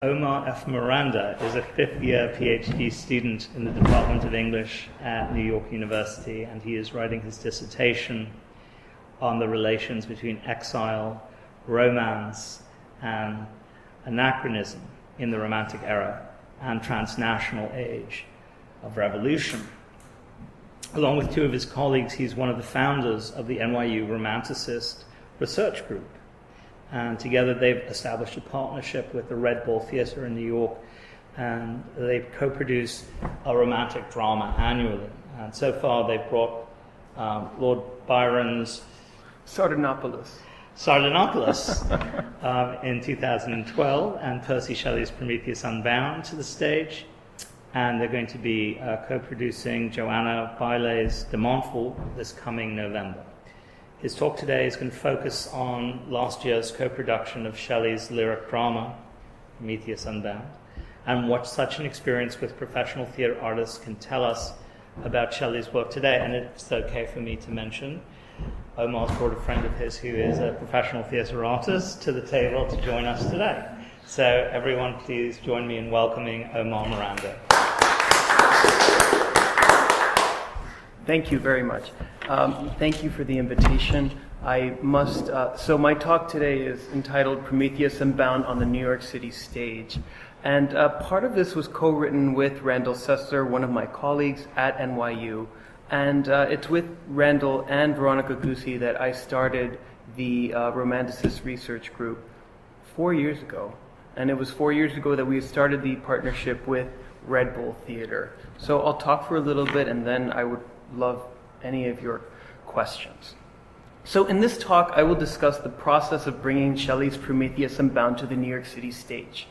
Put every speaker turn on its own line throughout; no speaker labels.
Omar F. Miranda is a fifth-year PhD student in the Department of English at New York University, and he is writing his dissertation on the relations between exile, romance, and anachronism in the Romantic era and transnational age of revolution. Along with two of his colleagues, he's one of the founders of the NYU Romanticist Research Group. And together they've established a partnership with the Red Bull Theatre in New York, and they co-produce a romantic drama annually. And so far they've brought Lord Byron's
Sardanapalus
in 2012 and Percy Shelley's Prometheus Unbound to the stage. And they're going to be co-producing Joanna Bailey's De Montfort this coming November. His talk today is going to focus on last year's co-production of Shelley's lyric drama, Prometheus Unbound, and what such an experience with professional theatre artists can tell us about Shelley's work today. And it's okay for me to mention, Omar's brought a friend of his who is a professional theatre artist to the table to join us today. So everyone, please join me in welcoming Omar Miranda.
Thank you very much. Thank you for the invitation. So my talk today is entitled Prometheus Unbound on the New York City Stage. And part of this was co-written with Randall Sessler, one of my colleagues at NYU. And it's with Randall and Veronica Gusi that I started the Romanticist Research Group 4 years ago. And it was 4 years ago that we started the partnership with Red Bull Theatre. So I'll talk for a little bit, and then I would love any of your questions. So in this talk, I will discuss the process of bringing Shelley's Prometheus Unbound to the New York City stage.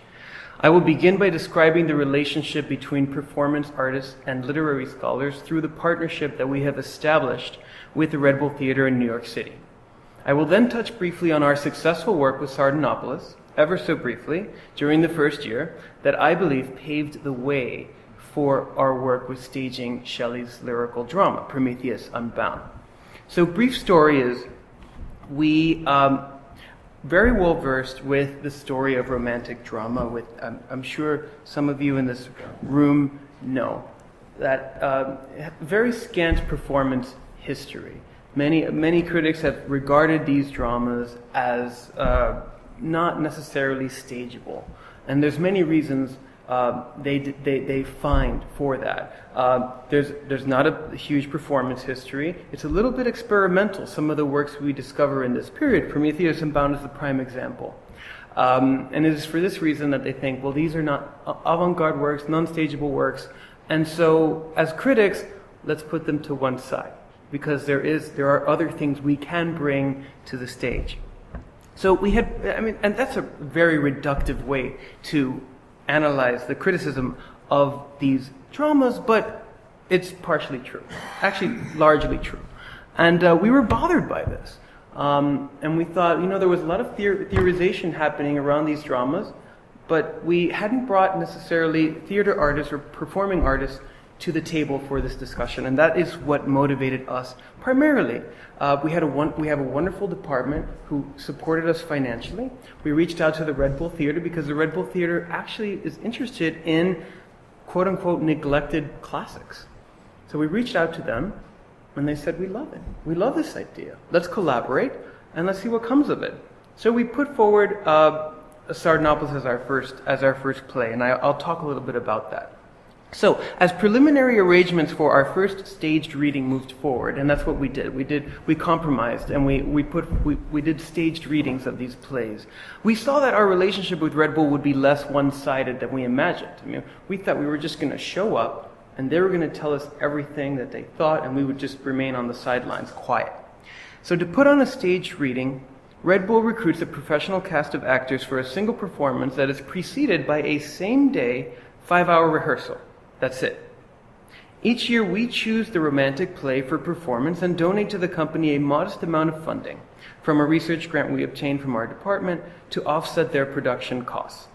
I will begin by describing the relationship between performance artists and literary scholars through the partnership that we have established with the Red Bull Theatre in New York City. I will then touch briefly on our successful work with Sardanapalus, ever so briefly, during the first year, that I believe paved the way for our work with staging Shelley's lyrical drama, Prometheus Unbound. So brief story is, we very well versed with the story of romantic drama. I'm sure some of you in this room know that very scant performance history. Many critics have regarded these dramas as not necessarily stageable, and there's many reasons they find for that. There's not a huge performance history. It's a little bit experimental. Some of the works we discover in this period, Prometheus Unbound is the prime example. And it is for this reason that they think, well, these are not avant-garde works, non-stageable works. And so as critics, let's put them to one side, because there are other things we can bring to the stage. So and that's a very reductive way to analyze the criticism of these dramas, but it's partially true, actually largely true. And we were bothered by this. And we thought, there was a lot of theorization happening around these dramas, but we hadn't brought necessarily theater artists or performing artists to the table for this discussion, and that is what motivated us primarily. We have a wonderful department who supported us financially. We reached out to the Red Bull Theatre because the Red Bull Theatre actually is interested in quote-unquote neglected classics. So we reached out to them, and they said, we love it. We love this idea. Let's collaborate, and let's see what comes of it. So we put forward Sardanapalus as our first play, and I'll talk a little bit about that. So, as preliminary arrangements for our first staged reading moved forward, and that's what we did. We compromised, and we did staged readings of these plays. We saw that our relationship with Red Bull would be less one-sided than we imagined. We thought we were just going to show up, and they were going to tell us everything that they thought, and we would just remain on the sidelines, quiet. So to put on a staged reading, Red Bull recruits a professional cast of actors for a single performance that is preceded by a same-day 5-hour rehearsal. That's it. Each year we choose the romantic play for performance and donate to the company a modest amount of funding from a research grant we obtained from our department to offset their production costs.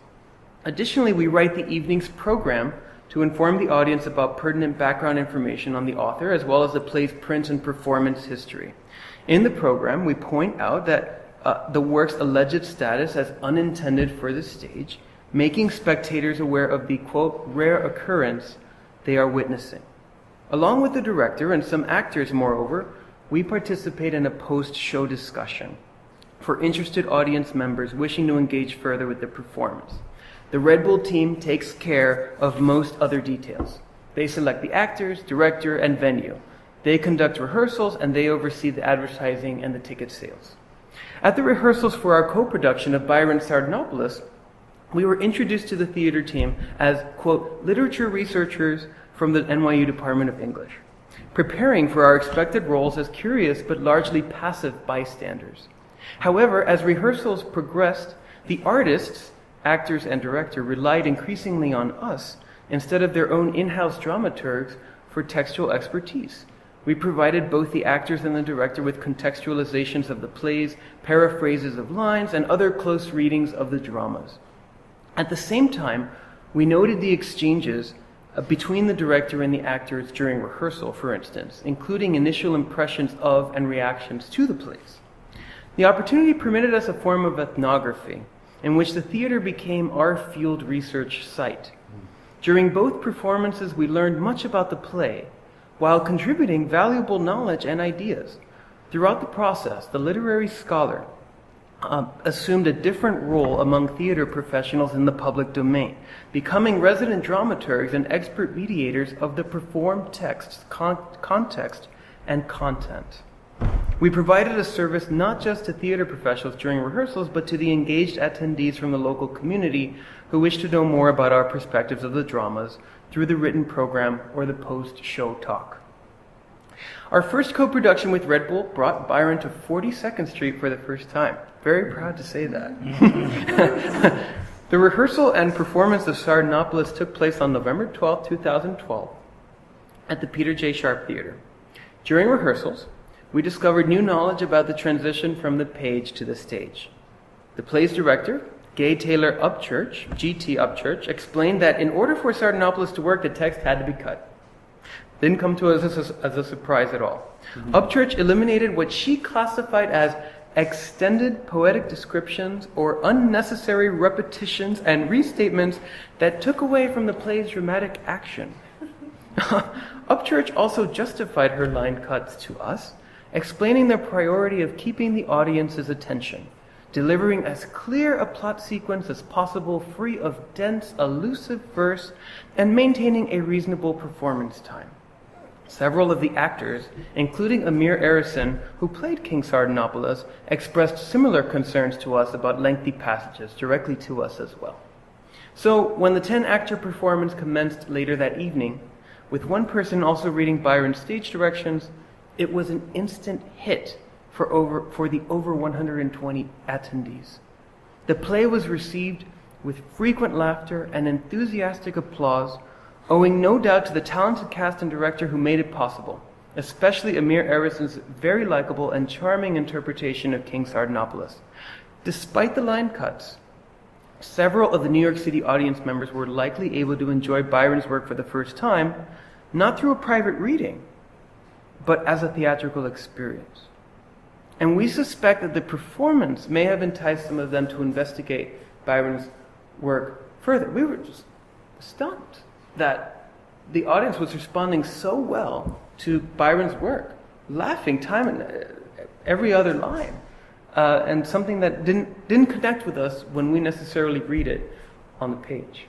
Additionally, we write the evening's program to inform the audience about pertinent background information on the author as well as the play's print and performance history. In the program, we point out that the work's alleged status as unintended for the stage making spectators aware of the, quote, rare occurrence they are witnessing. Along with the director and some actors, moreover, we participate in a post-show discussion for interested audience members wishing to engage further with the performance. The Red Bull team takes care of most other details. They select the actors, director, and venue. They conduct rehearsals, and they oversee the advertising and the ticket sales. At the rehearsals for our co-production of Byron's Sardanapalus, we were introduced to the theater team as, quote, literature researchers from the NYU Department of English, preparing for our expected roles as curious but largely passive bystanders. However, as rehearsals progressed, the artists, actors, and director relied increasingly on us instead of their own in-house dramaturgs for textual expertise. We provided both the actors and the director with contextualizations of the plays, paraphrases of lines, and other close readings of the dramas. At the same time, we noted the exchanges between the director and the actors during rehearsal, for instance, including initial impressions of and reactions to the plays. The opportunity permitted us a form of ethnography, in which the theater became our field research site. During both performances, we learned much about the play, while contributing valuable knowledge and ideas. Throughout the process, the literary scholar assumed a different role among theater professionals in the public domain, becoming resident dramaturgs and expert mediators of the performed text's context and content. We provided a service not just to theater professionals during rehearsals, but to the engaged attendees from the local community who wished to know more about our perspectives of the dramas through the written program or the post-show talk. Our first co-production with Red Bull brought Byron to 42nd Street for the first time. Very proud to say that. The rehearsal and performance of Sardanapalus took place on November 12, 2012, at the Peter J. Sharp Theater. During rehearsals, we discovered new knowledge about the transition from the page to the stage. The play's director, Gay Taylor Upchurch, G.T. Upchurch, explained that in order for Sardanapalus to work, the text had to be cut. Didn't come to us as a surprise at all. Upchurch eliminated what she classified as extended poetic descriptions or unnecessary repetitions and restatements that took away from the play's dramatic action. Upchurch also justified her line cuts to us, explaining the priority of keeping the audience's attention, delivering as clear a plot sequence as possible, free of dense, elusive verse, and maintaining a reasonable performance time. Several of the actors, including Amir Arison, who played King Sardanapalus, expressed similar concerns to us about lengthy passages, directly to us as well. So, when the 10-actor performance commenced later that evening, with one person also reading Byron's stage directions, it was an instant hit for the over 120 attendees. The play was received with frequent laughter and enthusiastic applause, owing no doubt to the talented cast and director who made it possible, especially Amir Arison's very likable and charming interpretation of King Sardanapalus. Despite the line cuts, several of the New York City audience members were likely able to enjoy Byron's work for the first time, not through a private reading, but as a theatrical experience. And we suspect that the performance may have enticed some of them to investigate Byron's work further. We were just stunned that the audience was responding so well to Byron's work, laughing time and every other line, and something that didn't connect with us when we necessarily read it on the page.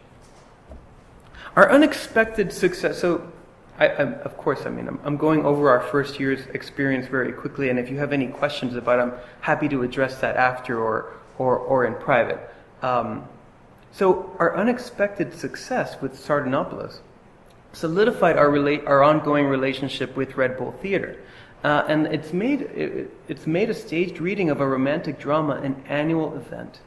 Our unexpected success. So, I'm going over our first year's experience very quickly, and if you have any questions about it, I'm happy to address that after or in private. So our unexpected success with Sardanapalus solidified our ongoing relationship with Red Bull Theater, and it's made a staged reading of a romantic drama an annual event.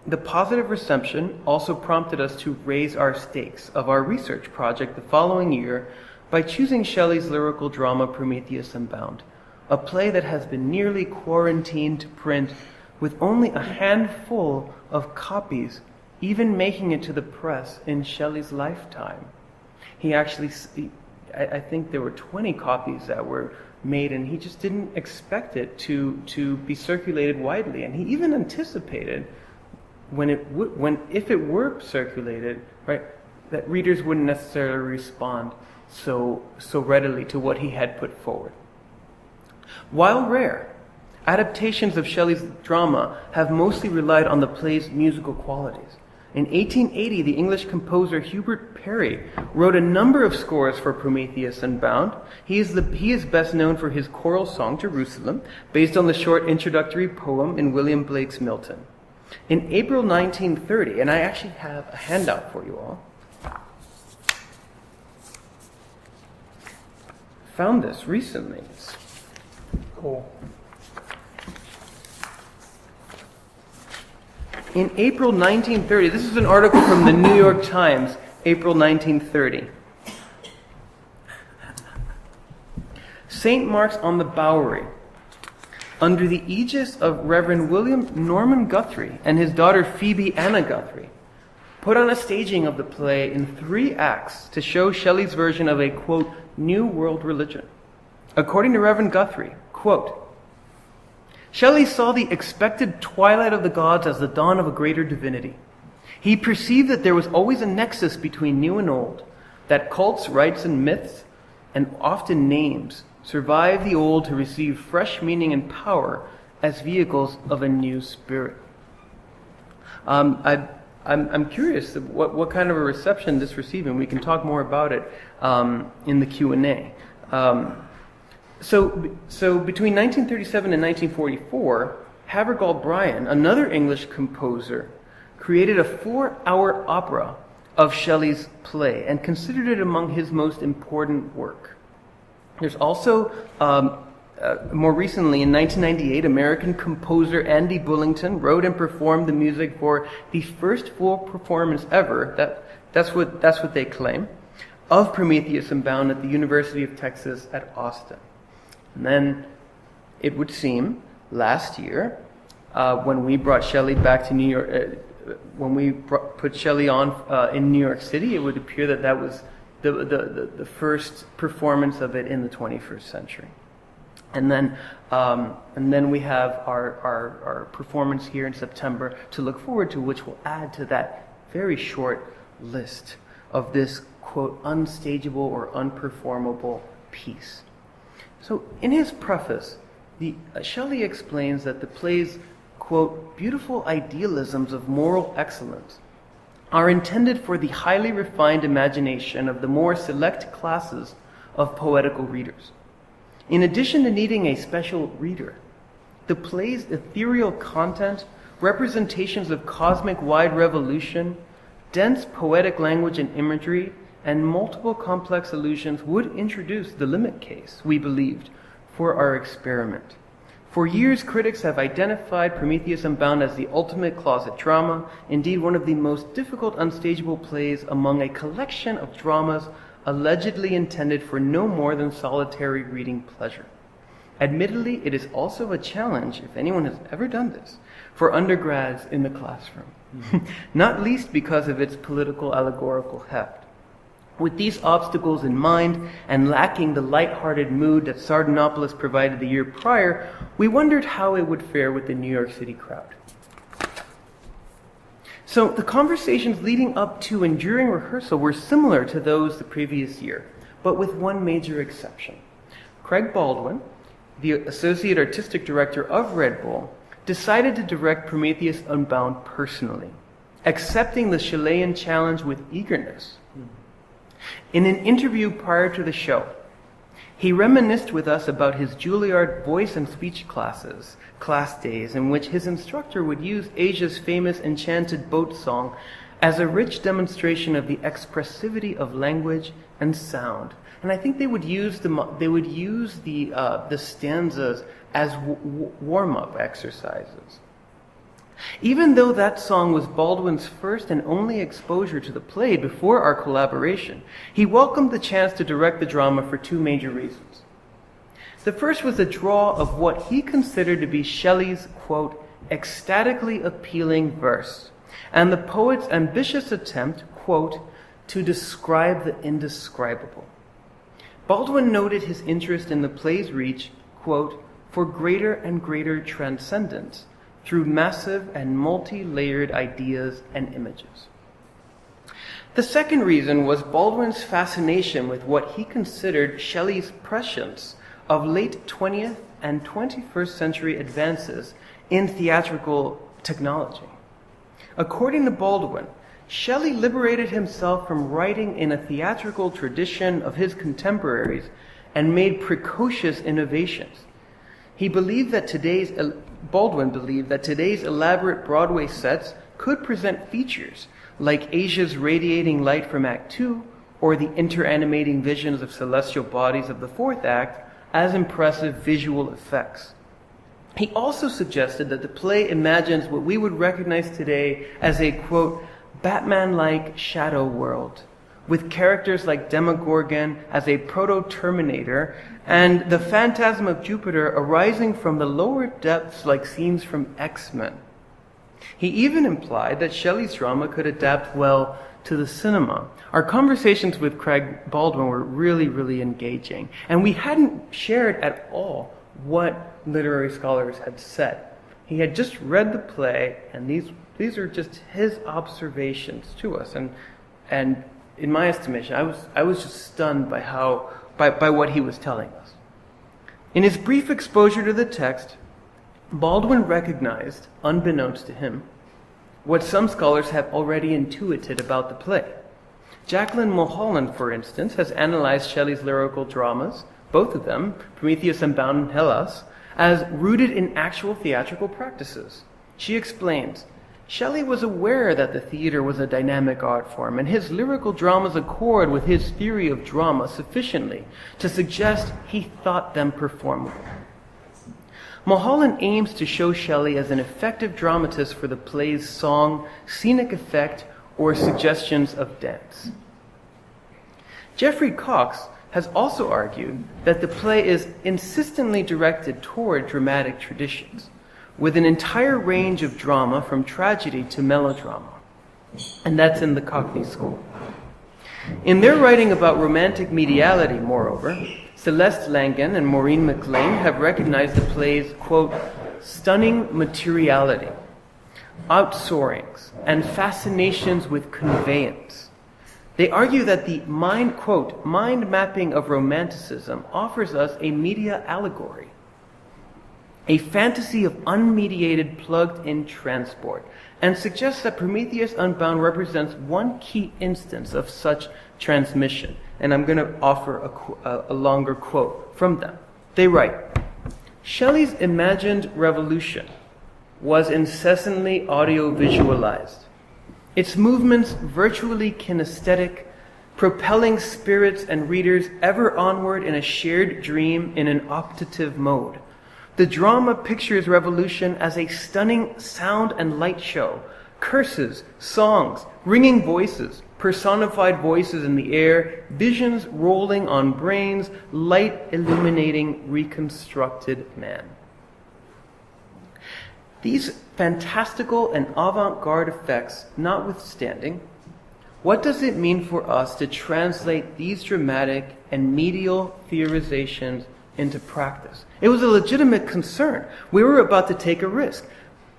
The positive reception also prompted us to raise our stakes of our research project the following year by choosing Shelley's lyrical drama Prometheus Unbound, a play that has been nearly quarantined to print with only a handful of copies even making it to the press in Shelley's lifetime. I think there were 20 copies that were made, and he just didn't expect it to be circulated widely. And he even anticipated if it were circulated, right, that readers wouldn't necessarily respond so readily to what he had put forward. While rare, adaptations of Shelley's drama have mostly relied on the play's musical qualities. In 1880, the English composer Hubert Parry wrote a number of scores for Prometheus Unbound. He is best known for his choral song, Jerusalem, based on the short introductory poem in William Blake's Milton. In April 1930, and I actually have a handout for you all, found this recently. It's cool. In April 1930, this is an article from the New York Times, April 1930. St. Mark's on the Bowery, under the aegis of Reverend William Norman Guthrie and his daughter Phoebe Anna Guthrie, put on a staging of the play in 3 acts to show Shelley's version of a, quote, new world religion. According to Reverend Guthrie, quote, Shelley saw the expected twilight of the gods as the dawn of a greater divinity. He perceived that there was always a nexus between new and old, that cults, rites, and myths, and often names, survive the old to receive fresh meaning and power as vehicles of a new spirit. I'm curious what kind of a reception this received, and we can talk more about it in the Q&A. So between 1937 and 1944, Havergal Brian, another English composer, created a 4-hour opera of Shelley's play and considered it among his most important work. There's also, more recently in 1998, American composer Andy Bullington wrote and performed the music for the first full performance ever, that's what they claim, of Prometheus Unbound at the University of Texas at Austin. And then, it would seem, last year, when we brought Shelley back to New York, when we put Shelley on in New York City, it would appear that was the first performance of it in the 21st century. And then we have our performance here in September to look forward to, which will add to that very short list of this, quote, unstageable or unperformable piece. So in his preface, Shelley explains that the play's, quote, beautiful idealisms of moral excellence are intended for the highly refined imagination of the more select classes of poetical readers. In addition to needing a special reader, the play's ethereal content, representations of cosmic-wide revolution, dense poetic language and imagery, and multiple complex allusions would introduce the limit case, we believed, for our experiment. For years, critics have identified Prometheus Unbound as the ultimate closet drama, indeed one of the most difficult unstageable plays among a collection of dramas allegedly intended for no more than solitary reading pleasure. Admittedly, it is also a challenge, if anyone has ever done this, for undergrads in the classroom, not least because of its political allegorical heft. With these obstacles in mind, and lacking the light-hearted mood that Sardanapalus provided the year prior, we wondered how it would fare with the New York City crowd. So the conversations leading up to and during rehearsal were similar to those the previous year, but with one major exception. Craig Baldwin, the Associate Artistic Director of Red Bull, decided to direct Prometheus Unbound personally, accepting the Chilean challenge with eagerness. In an interview prior to the show, he reminisced with us about his Juilliard voice and speech class days, in which his instructor would use Asia's famous Enchanted Boat song as a rich demonstration of the expressivity of language and sound. And I think they would use the stanzas as warm-up exercises. Even though that song was Baldwin's first and only exposure to the play before our collaboration, he welcomed the chance to direct the drama for 2 major reasons. The first was the draw of what he considered to be Shelley's, quote, ecstatically appealing verse, and the poet's ambitious attempt, quote, to describe the indescribable. Baldwin noted his interest in the play's reach, quote, for greater and greater transcendence, through massive and multi-layered ideas and images. The second reason was Baldwin's fascination with what he considered Shelley's prescience of late 20th and 21st century advances in theatrical technology. According to Baldwin, Shelley liberated himself from writing in a theatrical tradition of his contemporaries and made precocious innovations. Baldwin believed that today's elaborate Broadway sets could present features like Asia's radiating light from Act 2 or the interanimating visions of celestial bodies of the fourth act as impressive visual effects. He also suggested that the play imagines what we would recognize today as a, quote, Batman-like shadow world, with characters like Demogorgon as a proto-Terminator and the phantasm of Jupiter arising from the lower depths like scenes from X-Men. He even implied that Shelley's drama could adapt well to the cinema. Our conversations with Craig Baldwin were really, really engaging, and we hadn't shared at all what literary scholars had said. He had just read the play, and these are just his observations to us. And in my estimation, I was just stunned by what he was telling us. In his brief exposure to the text, Baldwin recognized, unbeknownst to him, what some scholars have already intuited about the play. Jacqueline Mulholland, for instance, has analyzed Shelley's lyrical dramas, both of them, Prometheus Unbound and Hellas, as rooted in actual theatrical practices. She explains, Shelley was aware that the theater was a dynamic art form, and his lyrical dramas accord with his theory of drama sufficiently to suggest he thought them performable. Mulholland aims to show Shelley as an effective dramatist for the play's song, scenic effect, or suggestions of dance. Jeffrey Cox has also argued that the play is insistently directed toward dramatic traditions, with an entire range of drama from tragedy to melodrama. And that's in the Cockney School. In their writing about romantic mediality, moreover, Celeste Langan and Maureen MacLean have recognized the play's, quote, stunning materiality, outsoarings, and fascinations with conveyance. They argue that the mind mapping of romanticism offers us a media allegory, a fantasy of unmediated, plugged-in transport, and suggests that Prometheus Unbound represents one key instance of such transmission. And I'm going to offer a longer quote from them. They write, Shelley's imagined revolution was incessantly audio-visualized, its movements virtually kinesthetic, propelling spirits and readers ever onward in a shared dream in an optative mode. The drama pictures revolution as a stunning sound and light show, curses, songs, ringing voices, personified voices in the air, visions rolling on brains, light illuminating reconstructed man. These fantastical and avant-garde effects notwithstanding, what does it mean for us to translate these dramatic and medial theorizations into practice? It was a legitimate concern. We were about to take a risk.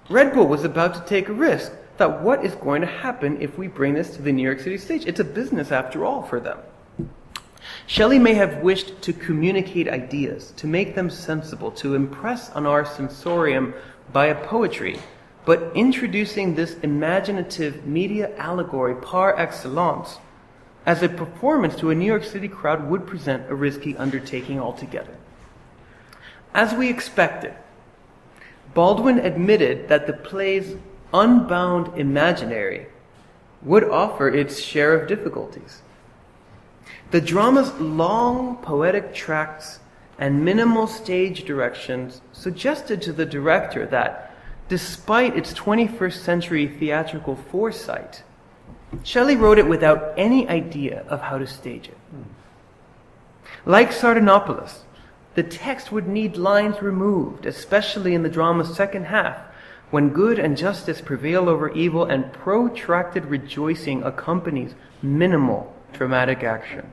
Red Bull was about to take a risk. Thought, what is going to happen if we bring this to the New York City stage? It's a business after all for them. Shelley may have wished to communicate ideas, to make them sensible, to impress on our sensorium by a poetry, but introducing this imaginative media allegory par excellence as a performance to a New York City crowd would present a risky undertaking altogether. As we expected, Baldwin admitted that the play's unbound imaginary would offer its share of difficulties. The drama's long poetic tracts and minimal stage directions suggested to the director that, despite its 21st century theatrical foresight, Shelley wrote it without any idea of how to stage it. Like Sardanapalus, the text would need lines removed, especially in the drama's second half, when good and justice prevail over evil and protracted rejoicing accompanies minimal dramatic action.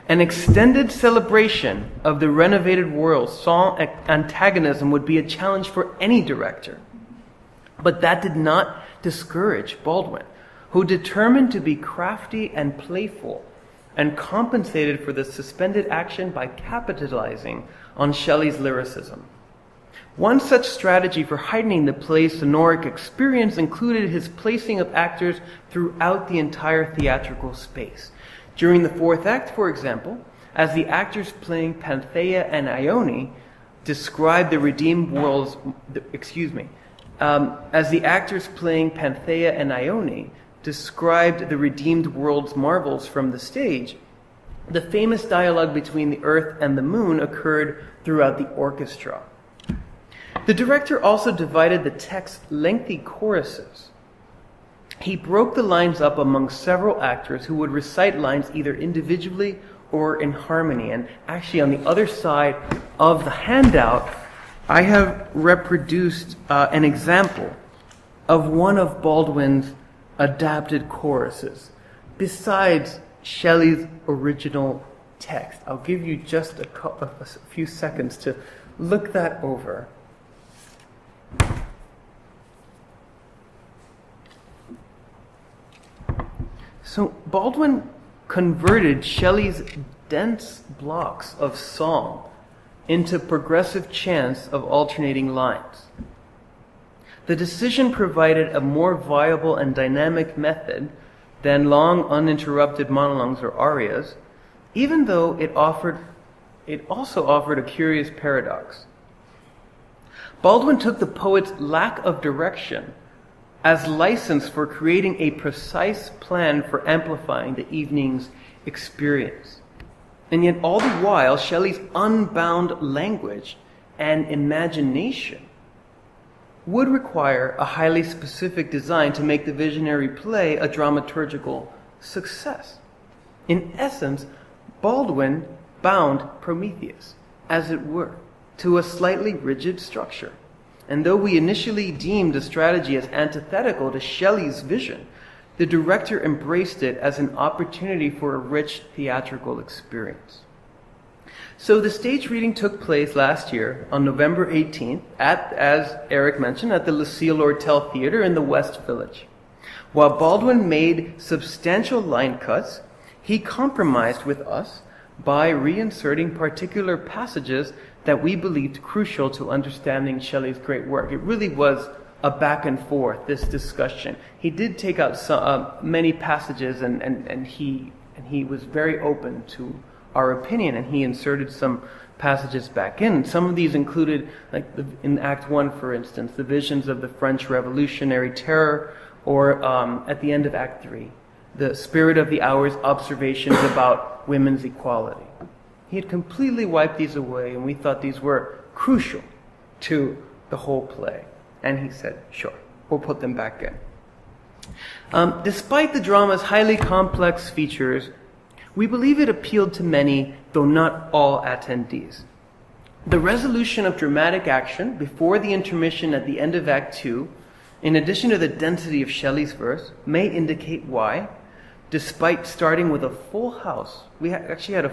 An extended celebration of the renovated world saw antagonism would be a challenge for any director. But that did not discourage Baldwin, who determined to be crafty and playful and compensated for the suspended action by capitalizing on Shelley's lyricism. One such strategy for heightening the play's sonoric experience included his placing of actors throughout the entire theatrical space. During the fourth act, for example, as the actors playing Panthea and Ione described the redeemed world's, as the actors playing Panthea and Ione described the redeemed world's marvels from the stage, the famous dialogue between the earth and the moon occurred throughout the orchestra. The director also divided the text's lengthy choruses. He broke the lines up among several actors who would recite lines either individually or in harmony. And actually, on the other side of the handout, I have reproduced an example of one of Baldwin's adapted choruses, besides Shelley's original text. I'll give you just a few seconds to look that over. So Baldwin converted Shelley's dense blocks of song into progressive chants of alternating lines. The decision provided a more viable and dynamic method than long uninterrupted monologues or arias, even though it also offered a curious paradox. Baldwin took the poet's lack of direction as license for creating a precise plan for amplifying the evening's experience. And yet all the while, Shelley's unbound language and imagination would require a highly specific design to make the visionary play a dramaturgical success. In essence, Baldwin bound Prometheus, as it were, to a slightly rigid structure. And though we initially deemed the strategy as antithetical to Shelley's vision, the director embraced it as an opportunity for a rich theatrical experience. So the stage reading took place last year on November 18th as Eric mentioned, at the Lucille Lortel Theater in the West Village. While Baldwin made substantial line cuts, he compromised with us by reinserting particular passages that we believed crucial to understanding Shelley's great work. It really was a back and forth, this discussion. He did take out many passages, and he was very open to our opinion, and he inserted some passages back in. Some of these included, like in Act 1, for instance, the visions of the French Revolutionary Terror, or at the end of Act 3, the spirit of the hour's observations about women's equality. He had completely wiped these away, and we thought these were crucial to the whole play. And he said, sure, we'll put them back in. Despite the drama's highly complex features, we believe it appealed to many, though not all attendees. The resolution of dramatic action before the intermission at the end of Act 2, in addition to the density of Shelley's verse, may indicate why, despite starting with a full house, we actually had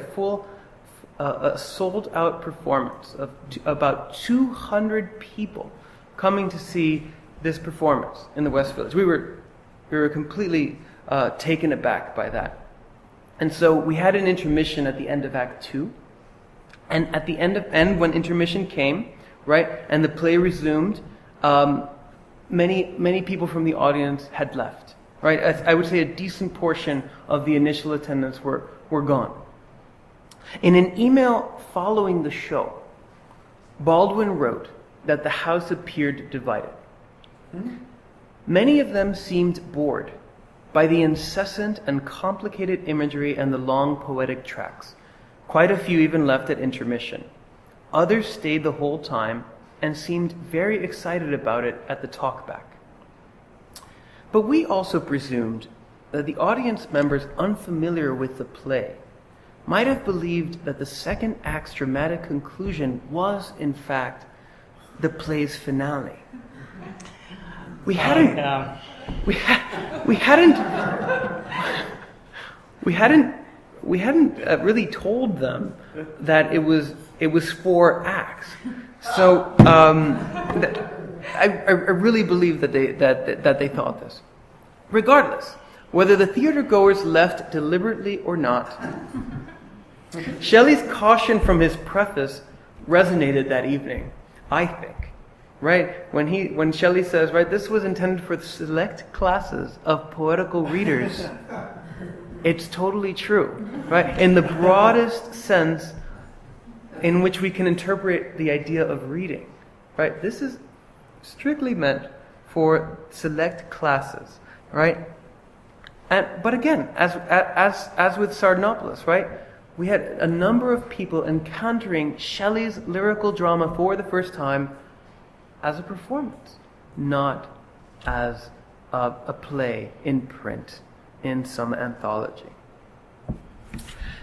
a sold-out performance of about 200 people coming to see this performance in the West Village. We were completely taken aback by that. And so we had an intermission at the end of Act 2. And at the end when intermission came, right, and the play resumed, many people from the audience had left. Right? I would say a decent portion of the initial attendance were gone. In an email following the show, Baldwin wrote that the house appeared divided. Many of them seemed bored by the incessant and complicated imagery and the long poetic tracks. Quite a few even left at intermission. Others stayed the whole time and seemed very excited about it at the talkback. But we also presumed that the audience members unfamiliar with the play might have believed that the second act's dramatic conclusion was, in fact, the play's finale. We hadn't we hadn't really told them that it was 4 acts. So I really believe that they thought this. Regardless, whether the theater goers left deliberately or not, Shelley's caution from his preface resonated that evening, I think. Right? When Shelley says, right, this was intended for select classes of poetical readers, it's totally true. Right? In the broadest sense in which we can interpret the idea of reading. Right? This is strictly meant for select classes. Right? But again, as with Sardanapalus, right? We had a number of people encountering Shelley's lyrical drama for the first time as a performance, not as a play in print in some anthology.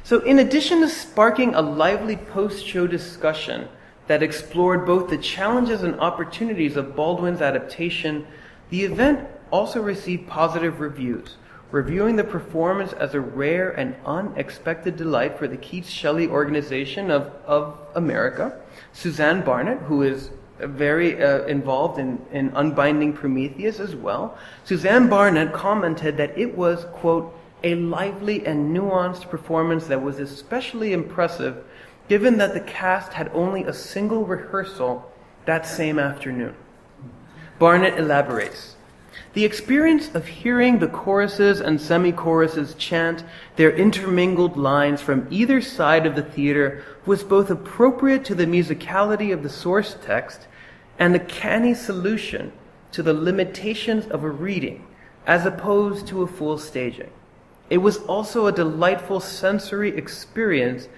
So in addition to sparking a lively post-show discussion that explored both the challenges and opportunities of Baldwin's adaptation, the event also received positive reviews, reviewing the performance as a rare and unexpected delight for the Keats-Shelley organization of America. Suzanne Barnett, who is very involved in unbinding Prometheus as well, Suzanne Barnett commented that it was, quote, a lively and nuanced performance that was especially impressive given that the cast had only a single rehearsal that same afternoon. Barnett elaborates. The experience of hearing the choruses and semi-choruses chant their intermingled lines from either side of the theater was both appropriate to the musicality of the source text and a canny solution to the limitations of a reading, as opposed to a full staging. It was also a delightful sensory experience,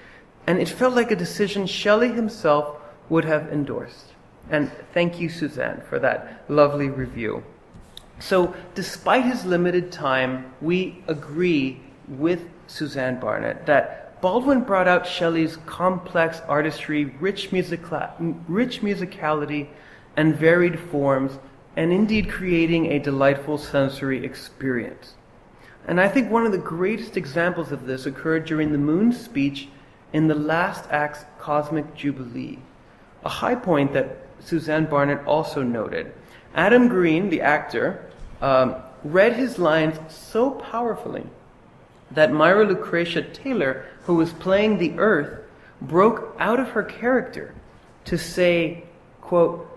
and it felt like a decision Shelley himself would have endorsed. And thank you, Suzanne, for that lovely review. So, despite his limited time, we agree with Suzanne Barnett that Baldwin brought out Shelley's complex artistry, rich musicality, and varied forms, and indeed creating a delightful sensory experience. And I think one of the greatest examples of this occurred during the Moon's speech in the last act's Cosmic Jubilee, a high point that Suzanne Barnett also noted. Adam Green, the actor, read his lines so powerfully that Myra Lucretia Taylor, who was playing the Earth, broke out of her character to say, quote,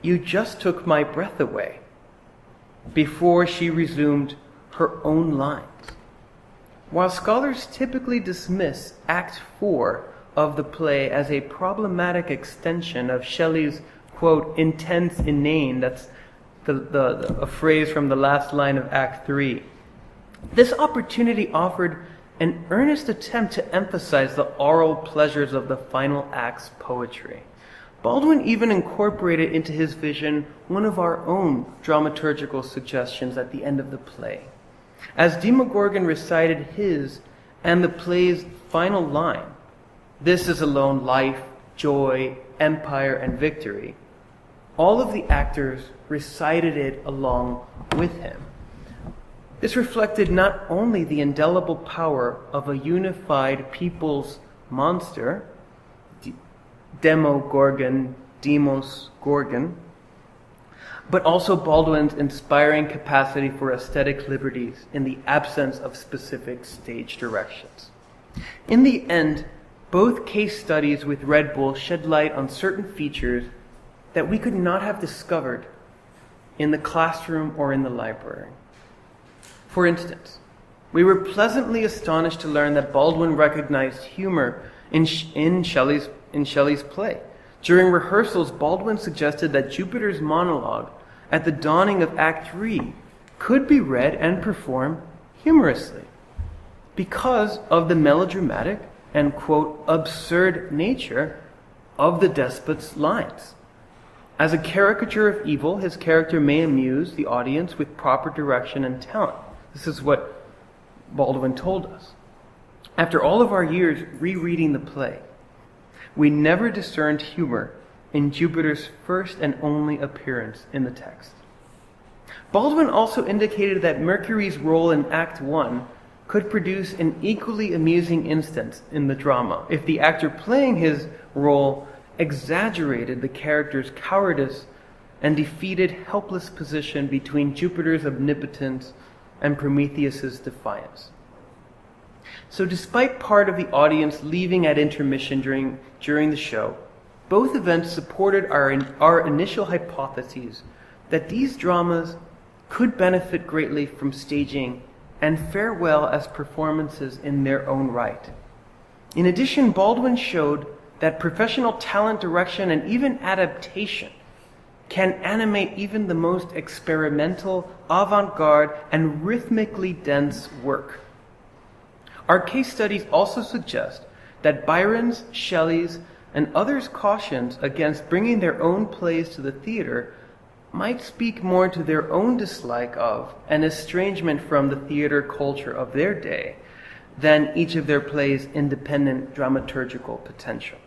"You just took my breath away," before she resumed her own lines. While scholars typically dismiss Act 4 of the play as a problematic extension of Shelley's, quote, intense inane, that's a phrase from the last line of Act 3, this opportunity offered an earnest attempt to emphasize the oral pleasures of the final act's poetry. Baldwin even incorporated into his vision one of our own dramaturgical suggestions at the end of the play. As Demogorgon recited his and the play's final line, "This is alone life, joy, empire, and victory," all of the actors recited it along with him. This reflected not only the indelible power of a unified people's monster, Demogorgon, Demos Gorgon, but also Baldwin's inspiring capacity for aesthetic liberties in the absence of specific stage directions. In the end, both case studies with Red Bull shed light on certain features that we could not have discovered in the classroom or in the library. For instance, we were pleasantly astonished to learn that Baldwin recognized humor in Shelley's play. During rehearsals, Baldwin suggested that Jupiter's monologue at the dawning of Act 3 could be read and performed humorously because of the melodramatic and, quote, absurd nature of the despot's lines. As a caricature of evil, his character may amuse the audience with proper direction and talent. This is what Baldwin told us. After all of our years rereading the play, we never discerned humor in Jupiter's first and only appearance in the text. Baldwin also indicated that Mercury's role in Act 1 could produce an equally amusing instance in the drama if the actor playing his role exaggerated the character's cowardice and defeated helpless position between Jupiter's omnipotence and Prometheus's defiance. So despite part of the audience leaving at intermission during the show, both events supported our initial hypotheses that these dramas could benefit greatly from staging and fare well as performances in their own right. In addition, Baldwin showed that professional talent direction and even adaptation can animate even the most experimental, avant-garde, and rhythmically dense work. Our case studies also suggest that Byron's, Shelley's, and others' cautions against bringing their own plays to the theater might speak more to their own dislike of and estrangement from the theater culture of their day than each of their plays' independent dramaturgical potential.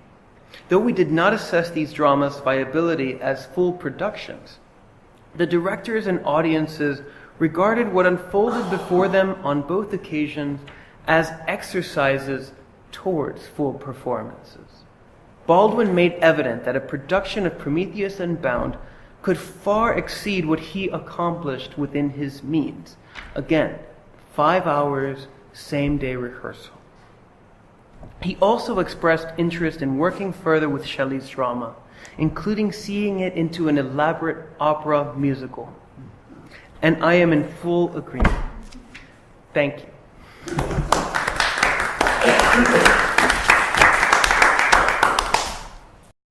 Though we did not assess these dramas' viability as full productions, the directors and audiences regarded what unfolded before them on both occasions as exercises towards full performances. Baldwin made evident that a production of Prometheus Unbound could far exceed what he accomplished within his means. Again, 5 hours, same-day rehearsal. He also expressed interest in working further with Shelley's drama, including seeing it into an elaborate opera musical. And I am in full agreement. Thank you.